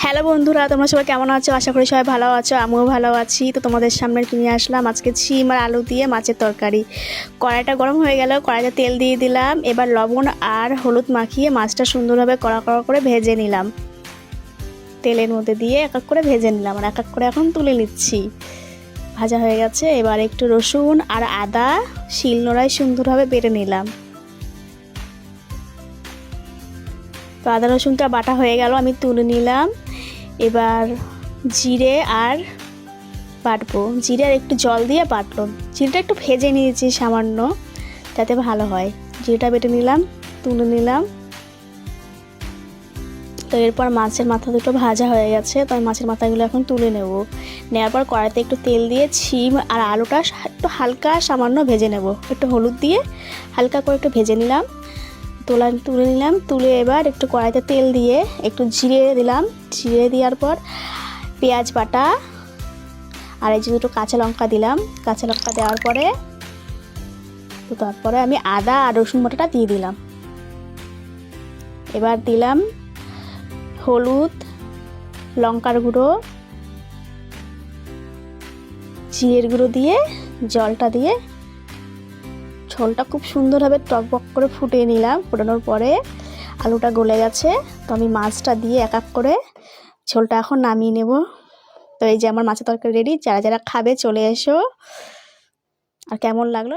Hello বন্ধুরা, তোমরা সবাই কেমন আছো? আশা করি সবাই ভালো আছো, আমিও ভালো আছি। তো তোমাদের সামনে নিয়ে আসলাম আজকে শিম আর আলু দিয়ে মাছের তরকারি। কড়াইটা গরম হয়ে গেল, কড়াইতে তেল দিয়ে দিলাম। এবার লবণ আর হলুদ মাখিয়ে মাছটা সুন্দরভাবে কড়া কড়া করে ভেজে নিলাম। তেলের মধ্যে দিয়ে এক এক করে ভেজে নিলাম আর এক এক করে এখন তুলে নিচ্ছি। ভাজা হয়ে গেছে। এবার একটু রসুন আর আদা শিলনোড়ায় সুন্দরভাবে বেটে নিলাম। তো আদা রসুনটা বাটা হয়ে গেল, আমি তুলে নিলাম। এবার জিরে আর বাটবো, জিরে আর একটু জল দিয়ে বাটলাম। জিরেটা একটু ভেজে নিয়েছি সামান্য, যাতে ভালো হয়। জিরেটা বেটে নিলাম, তুলে নিলাম। তো এরপর মাছের মাথা দুটো ভাজা হয়ে গেছে, তো আমি মাছের মাথাগুলো এখন তুলে নেব। নেওয়ার পর কড়াইতে একটু তেল দিয়ে শিম আর আলুটা একটু হালকা সামান্য ভেজে নেব। একটু হলুদ দিয়ে হালকা করে একটু ভেজে নিলাম। তুলে নিলাম। তুলে এবার একটু কড়াইতে তেল দিয়ে একটু জিরে দিলাম। জিরে দেওয়ার পর পেঁয়াজ বাটা আর এই যে দুটো কাঁচা লঙ্কা দিলাম। কাঁচা লঙ্কা দেওয়ার পরে তো তারপরে আমি আদা আর রসুন বাটাটা দিয়ে দিলাম। এবার দিলাম হলুদ, লঙ্কার গুঁড়ো, জিরের গুঁড়ো দিয়ে জলটা দিয়ে ঝোলটা খুব সুন্দরভাবে টকবক করে ফুটিয়ে নিলাম। ফোটানোর পরে আলুটা গলে গেছে, তো আমি মাছটা দিয়ে এক এক করে ঝোলটা এখন নামিয়ে নেব। তো এই যে আমার মাছের তরকারি রেডি। যারা যারা খাবে চলে এসো। আর কেমন লাগলো